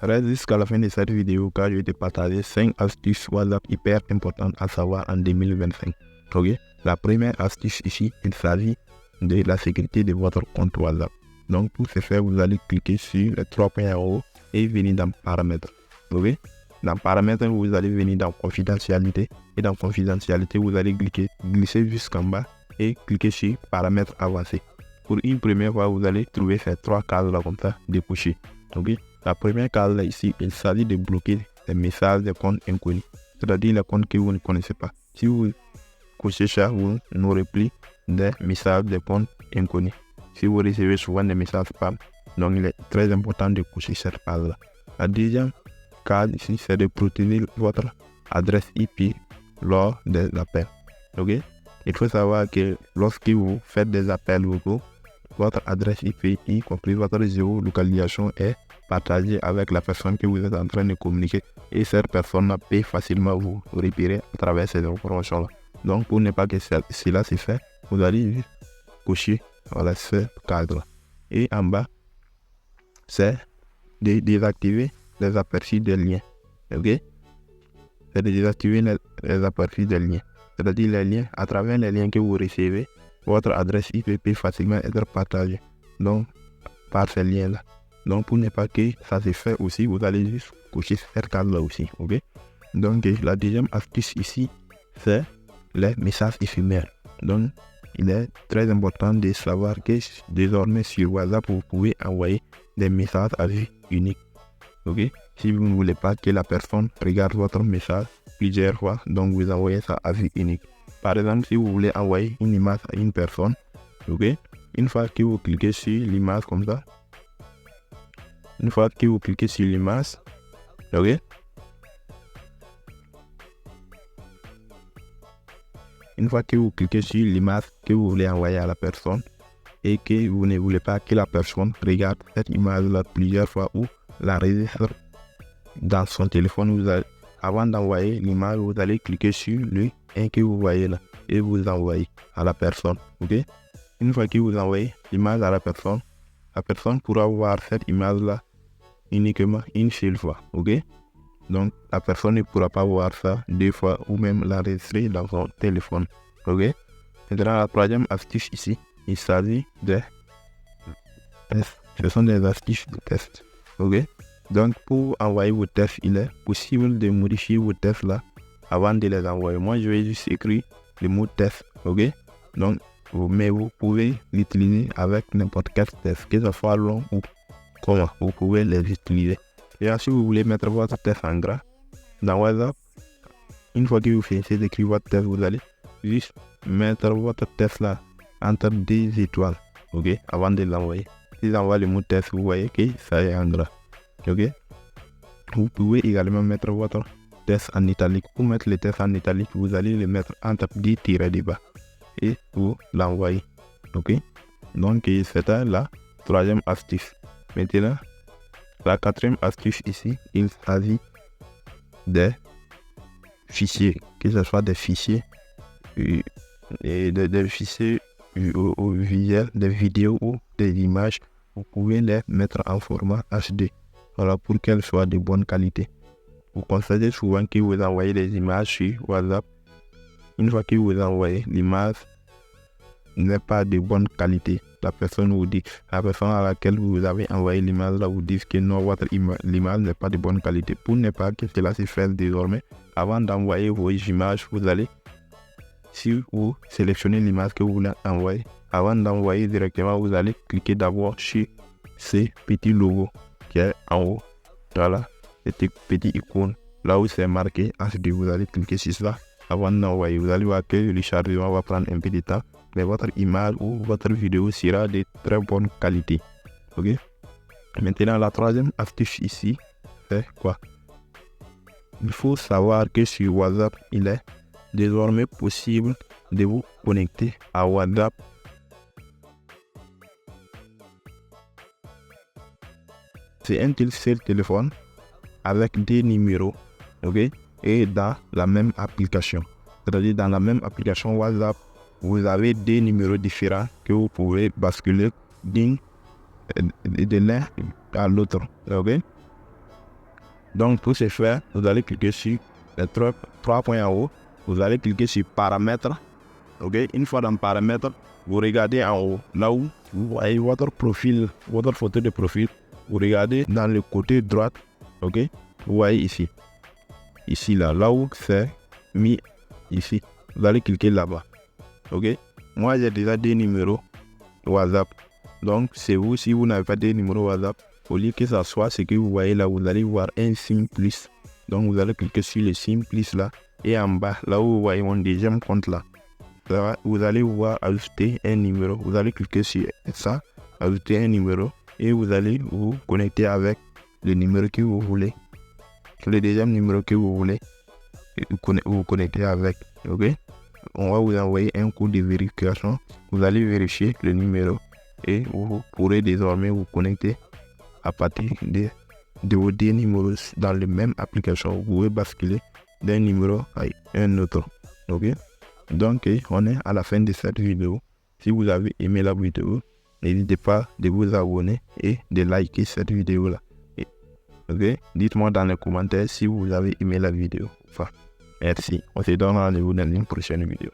Reste jusqu'à la fin de cette vidéo car je vais te partager 5 astuces WhatsApp hyper importantes à savoir en 2025. Ok? La première astuce ici, il s'agit de la sécurité de votre compte WhatsApp. Donc pour ce faire, vous allez cliquer sur les 3 points en haut et venir dans paramètres. Ok? Dans paramètres, vous allez venir dans confidentialité et dans confidentialité, vous allez glisser jusqu'en bas et cliquer sur paramètres avancés. Pour une première fois, vous allez trouver ces 3 cases là comme ça décochées. Ok? La première case là ici, il s'agit de bloquer les messages des comptes inconnus, c'est-à-dire les comptes que vous ne connaissez pas. Si vous cochez ça, vous n'aurez plus des messages des comptes inconnus. Si vous recevez souvent des messages spam, donc il est très important de cocher cette case là. La deuxième case ici, c'est de protéger votre adresse IP lors des appels. Ok? Il faut savoir que lorsque vous faites des appels vocaux, votre adresse IP, y compris votre géolocalisation, est partagée avec la personne que vous êtes en train de communiquer et cette personne peut facilement vous repérer à travers ces informations-là. Donc, pour ne pas que cela se fait, vous allez cocher ce cadre. Et en bas, c'est de désactiver les aperçus des liens. Ok? C'est de désactiver les aperçus des liens. C'est-à-dire les liens, à travers les liens que vous recevez, votre adresse IP peut facilement être partagée. Donc, par ces liens-là. Donc, pour ne pas que ça se fait aussi, vous allez juste cocher cette case-là aussi. Ok? Donc, la deuxième astuce ici, c'est les messages éphémères. Donc, il est très important de savoir que désormais sur WhatsApp, vous pouvez envoyer des messages à vue unique. Ok? Si vous ne voulez pas que la personne regarde votre message plusieurs fois, donc vous envoyez ça à vue unique. Par exemple, si vous voulez envoyer une image à une personne, ok? Une fois que vous cliquez sur l'image comme ça, ok? Une fois que vous cliquez sur l'image que vous voulez envoyer à la personne et que vous ne voulez pas que la personne regarde cette image-là plusieurs fois ou la registre dans son téléphone, avant d'envoyer l'image, vous allez cliquer sur le lien que vous voyez là et vous envoyez à la personne. Ok? Une fois que vous envoyez l'image à la personne pourra voir cette image-là uniquement une seule fois. Ok? Donc, la personne ne pourra pas voir ça 2 fois ou même l'enregistrer dans son téléphone. Ok? Maintenant, la troisième astuce ici, il s'agit de tests. Ce sont des astuces de tests. Ok? Donc, pour envoyer vos tests, il est possible de modifier vos tests là avant de les envoyer. Moi, je vais juste écrire le mot test. Ok? Donc, mais vous pouvez l'utiliser avec n'importe quel test, que ce soit long ou comment, vous pouvez les utiliser. Et si vous voulez mettre votre test en gras dans WhatsApp, une fois que vous finissez d'écrire votre test, vous allez juste mettre votre test là entre 2 étoiles, ok, avant de l'envoyer. Si j'envoie le mot test, vous voyez que ça est en gras, ok. Vous pouvez également mettre votre test en italique. Pour mettre le test en italique, vous allez le mettre entre 10 tirets de bas et vous l'envoyez, ok. Donc c'était la troisième astuce. Maintenant, la quatrième astuce ici, il s'agit des fichiers, que ce soit des fichiers et des fichiers visuels, des vidéos ou des images, vous pouvez les mettre en format HD. Voilà, pour qu'elles soient de bonne qualité. Vous constatez souvent que vous envoyez des images sur WhatsApp. Une fois que vous envoyez l'image n'est pas de bonne qualité, la personne à laquelle vous avez envoyé l'image là vous dit que non, votre l'image n'est pas de bonne qualité. Pour ne pas que cela se fasse désormais, avant d'envoyer vos images, vous allez, si vous sélectionnez l'image que vous voulez envoyer, avant d'envoyer directement, vous allez cliquer d'abord sur ce petit logo qui est en haut. Voilà, cette petite icône là où c'est marqué HD, vous allez cliquer sur ça avant d'envoyer. Vous allez voir que le chargement va prendre un peu de temps, mais votre image ou votre vidéo sera de très bonne qualité. Ok? Maintenant, la troisième astuce ici, c'est quoi? Il faut savoir que sur WhatsApp, il est désormais possible de vous connecter à WhatsApp c'est un seul téléphone avec 2 numéros, ok, et dans la même application. C'est-à-dire dans la même application WhatsApp, vous avez 2 numéros différents que vous pouvez basculer de l'un à l'autre, ok. Donc pour ce faire, vous allez cliquer sur les trois points en haut. Vous allez cliquer sur paramètres. Ok, une fois dans paramètres, vous regardez en haut, là où vous voyez votre profil, votre photo de profil. Vous regardez dans le côté droit. Ok, vous voyez ici là où c'est mis ici. Vous allez cliquer là-bas. Ok, moi j'ai déjà des numéros WhatsApp. Donc c'est vous, si vous n'avez pas de numéro WhatsApp, au lieu que ça soit ce que vous voyez là, vous allez voir un signe plus. Donc vous allez cliquer sur le signe plus là. Et en bas, là où vous voyez mon deuxième compte là, vous allez voir ajouter un numéro. Vous allez cliquer sur ça, ajouter un numéro. Et vous allez vous connecter avec le numéro que vous voulez. Le deuxième numéro que vous voulez vous connecter avec. Ok, on va vous envoyer un code de vérification. Vous allez vérifier le numéro et vous pourrez désormais vous connecter à partir de vos deux numéros dans la même application. Vous pouvez basculer d'un numéro à un autre. Ok, donc on est à la fin de cette vidéo. Si vous avez aimé la vidéo, n'hésitez pas de vous abonner et de liker cette vidéo là. Ok, dites-moi dans les commentaires si vous avez aimé la vidéo. Enfin, merci. On se donne rendez-vous dans une prochaine vidéo.